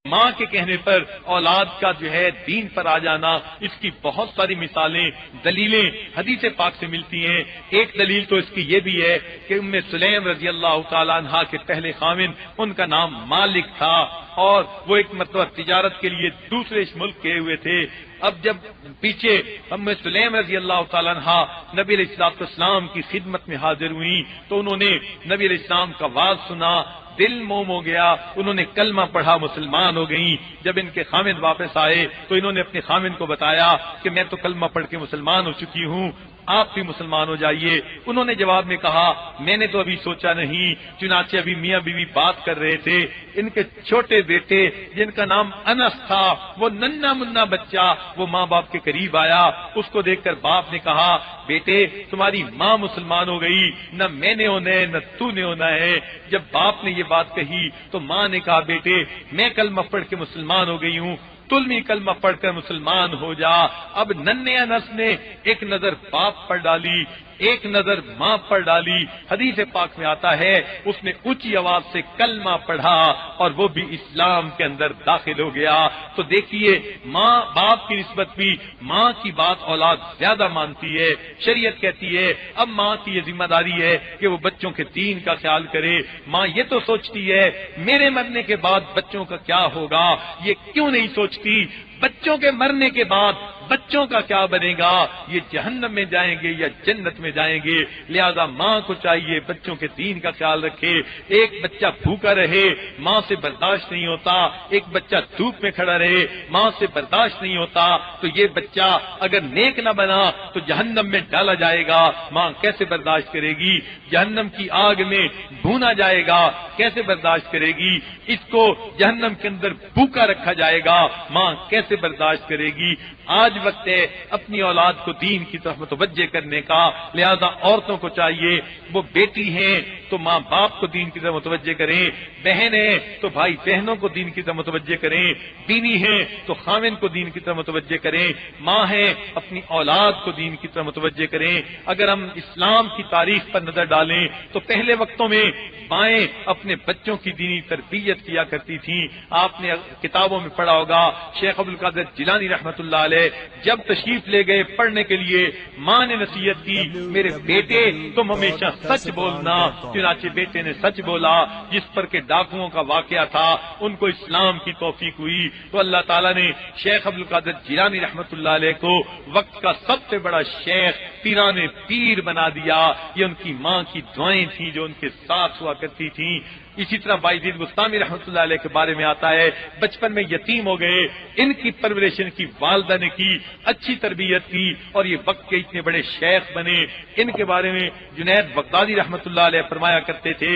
ماں کے کہنے پر اولاد کا جو ہے دین پر آ جانا، اس کی بہت ساری مثالیں، دلیلیں حدیث پاک سے ملتی ہیں۔ ایک دلیل تو اس کی یہ بھی ہے کہ ام سلیم رضی اللہ تعالیٰ عنہا کے پہلے خاوند، ان کا نام مالک تھا، اور وہ ایک مرتبہ تجارت کے لیے دوسرے ملک گئے ہوئے تھے۔ اب جب پیچھے ام سلیم رضی اللہ تعالیٰ عنہا نبی علیہ السلام کی خدمت میں حاضر ہوئی تو انہوں نے نبی علیہ السلام کا واز سنا، دل موم ہو گیا، انہوں نے کلمہ پڑھا، مسلمان ہو گئیں۔ جب ان کے خامد واپس آئے تو انہوں نے اپنے خامد کو بتایا کہ میں تو کلمہ پڑھ کے مسلمان ہو چکی ہوں، آپ بھی مسلمان ہو جائیے۔ انہوں نے جواب میں کہا میں نے تو ابھی سوچا نہیں۔ چنانچہ ابھی میاں بیوی بات کر رہے تھے، ان کے چھوٹے بیٹے جن کا نام انس تھا، وہ ننھا منا بچہ، وہ ماں باپ کے قریب آیا، اس کو دیکھ کر باپ نے کہا بیٹے تمہاری ماں مسلمان ہو گئی، نہ میں نے ہونا ہے نہ تو نے ہونا ہے۔ جب باپ نے یہ بات کہی تو ماں نے کہا بیٹے میں کلمہ پڑھ کے مسلمان ہو گئی ہوں، تم بھی کلمہ پڑھ کر مسلمان ہو جا۔ اب ننھے انس نے ایک نظر باپ پر ڈالی، ایک نظر ماں پر ڈالی۔ حدیث پاک میں آتا ہے اس نے اونچی آواز سے کلمہ پڑھا اور وہ بھی اسلام کے اندر داخل ہو گیا۔ تو دیکھیے ماں باپ کی نسبت بھی ماں کی بات اولاد زیادہ مانتی ہے۔ شریعت کہتی ہے اب ماں کی یہ ذمہ داری ہے کہ وہ بچوں کے دین کا خیال کرے۔ ماں یہ تو سوچتی ہے میرے مرنے کے بعد بچوں کا کیا ہوگا، یہ کیوں نہیں سوچتی بچوں کے مرنے کے بعد بچوں کا کیا بنے گا، یہ جہنم میں جائیں گے یا جنت میں جائیں گے۔ لہذا ماں کو چاہیے بچوں کے دین کا خیال رکھے۔ ایک بچہ بھوکا رہے ماں سے برداشت نہیں ہوتا، ایک بچہ دھوپ میں کھڑا رہے ماں سے برداشت نہیں ہوتا، تو یہ بچہ اگر نیک نہ بنا تو جہنم میں ڈالا جائے گا، ماں کیسے برداشت کرے گی؟ جہنم کی آگ میں بھونا جائے گا، کیسے برداشت کرے گی؟ اس کو جہنم کے اندر بھوکا رکھا جائے گا، ماں کیسے برداشت کرے گی؟ آج وقت ہے اپنی اولاد کو دین کی طرف متوجہ کرنے کا۔ لہذا عورتوں کو چاہیے وہ بیٹی ہیں تو ماں باپ کو دین کی طرف متوجہ کریں، بہن ہیں تو بھائی بہنوں کو دین کی طرف متوجہ کریں، بیوی ہیں تو خاوند کو دین کی طرف متوجہ کریں، ماں ہیں اپنی اولاد کو دین کی طرف متوجہ کریں۔ اگر ہم اسلام کی تاریخ پر نظر ڈالیں تو پہلے وقتوں میں مائیں اپنے بچوں کی دینی تربیت کیا کرتی تھیں۔ آپ نے کتابوں میں پڑھا ہوگا شیخ عبدالقادر جیلانی رحمۃ اللہ علیہ جب تشریف لے گئے پڑھنے کے لیے، ماں نے نصیحت کی میرے بیٹے تم ہمیشہ سچ بولنا۔ چنانچہ بیٹے نے سچ بولا، جس پر کہ ڈاکوؤں کا واقعہ تھا ان کو اسلام کی توفیق ہوئی۔ تو اللہ تعالیٰ نے شیخ عبدالقادر جیلانی رحمۃ اللہ علیہ کو وقت کا سب سے بڑا شیخ، پیران پیر بنا دیا۔ یہ ان کی ماں کی دعائیں تھیں جو ان کے ساتھ ہوا کرتی تھیں۔ اسی طرح بایزید بستامی رحمۃ اللہ علیہ کے بارے میں آتا ہے بچپن میں یتیم ہو گئے، ان کی پرورش ان کی والدہ نے کی، اچھی تربیت کی اور یہ وقت کے اتنے بڑے شیخ بنے۔ ان کے بارے میں جنید بغدادی رحمۃ اللہ علیہ فرمایا کرتے تھے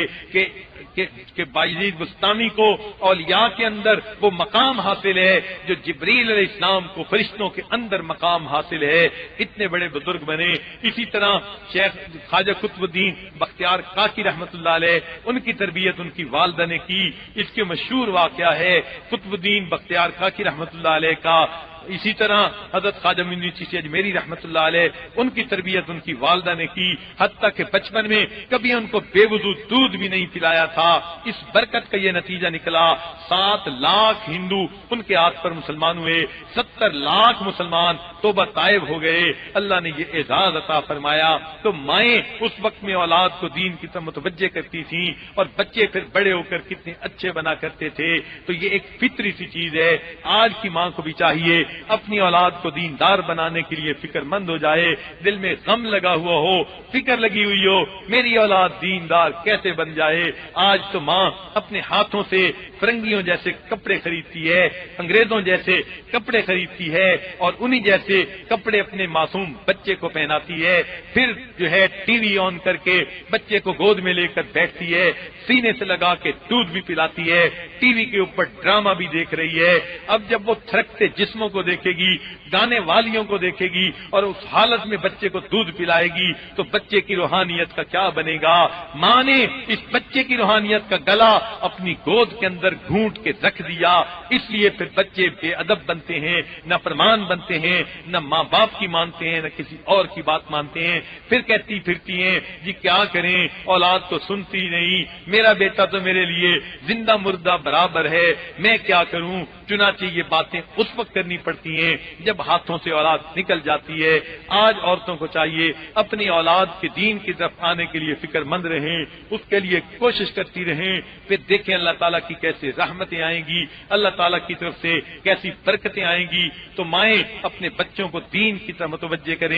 کہ بایزید بستامی کو اولیاء کے اندر وہ مقام حاصل ہے جو جبریل علیہ السلام کو فرشتوں کے اندر مقام حاصل ہے۔ اتنے بڑے بزرگ بنے۔ اسی طرح شیخ خواجہ قطب الدین بختیار کاکی رحمۃ اللہ علیہ، ان کی تربیت ان کی والدہ نے کی۔ اس کے مشہور واقعہ ہے قطب الدین بختیار کاکی رحمۃ اللہ علیہ کا۔ اسی طرح حضرت خواجہ معین چشتی اجمیری رحمۃ اللہ علیہ، ان کی تربیت ان کی والدہ نے کی، حتیٰ کہ بچپن میں کبھی ان کو بے وضو دودھ بھی نہیں پلایا تھا۔ اس برکت کا یہ نتیجہ نکلا 7 لاکھ ہندو ان کے ہاتھ پر مسلمان ہوئے، 70 لاکھ مسلمان توبہ طائب ہو گئے۔ اللہ نے یہ اعزاز عطا فرمایا۔ تو مائیں اس وقت میں اولاد کو دین کی طرف متوجہ کرتی تھیں اور بچے پھر بڑے ہو کر کتنے اچھے بنا کرتے تھے۔ تو یہ ایک فطری سی چیز ہے۔ آج کی ماں کو بھی چاہیے اپنی اولاد کو دیندار بنانے کے لیے فکر مند ہو جائے، دل میں غم لگا ہوا ہو، فکر لگی ہوئی ہو میری اولاد دیندار کیسے بن جائے۔ آج تو ماں اپنے ہاتھوں سے فرنگیوں جیسے کپڑے خریدتی ہے، انگریزوں جیسے کپڑے خریدتی ہے اور انہی جیسے کپڑے اپنے معصوم بچے کو پہناتی ہے، پھر جو ہے ٹی وی آن کر کے بچے کو گود میں لے کر بیٹھتی ہے، سینے سے لگا کے دودھ بھی پلاتی ہے، ٹی وی کے اوپر ڈرامہ بھی دیکھ رہی ہے۔ اب جب وہ تھرکتے جسموں کو دیکھے گی، گانے والیوں کو دیکھے گی اور اس حالت میں بچے کو دودھ پلائے گی تو بچے کی روحانیت کا کیا بنے گا؟ ماں نے اس بچے کی روحانیت کا گلا اپنی گود کے اندر اندر گھونٹ کے رکھ دیا، اس لیے پھر بچے بے ادب بنتے ہیں، نہ فرمان بنتے ہیں، نہ ماں باپ کی مانتے ہیں، نہ کسی اور کی بات مانتے ہیں، پھر کہتی پھرتی ہیں جی کیا کریں، اولاد تو سنتی نہیں، میرا بیٹا تو میرے لیے زندہ مردہ برابر ہے، میں کیا کروں۔ چنانچہ یہ باتیں اس وقت کرنی پڑتی ہیں جب ہاتھوں سے اولاد نکل جاتی ہے۔ آج عورتوں کو چاہیے اپنی اولاد کے دین کی طرف آنے کے لیے فکر مند رہیں، اس کے لیے کوشش کرتی رہیں، پھر دیکھیں اللہ تعالیٰ کی کیسے رحمتیں آئیں گی، اللہ تعالیٰ کی طرف سے کیسی برکتیں آئیں گی۔ تو مائیں اپنے بچوں کو دین کی طرف متوجہ کریں۔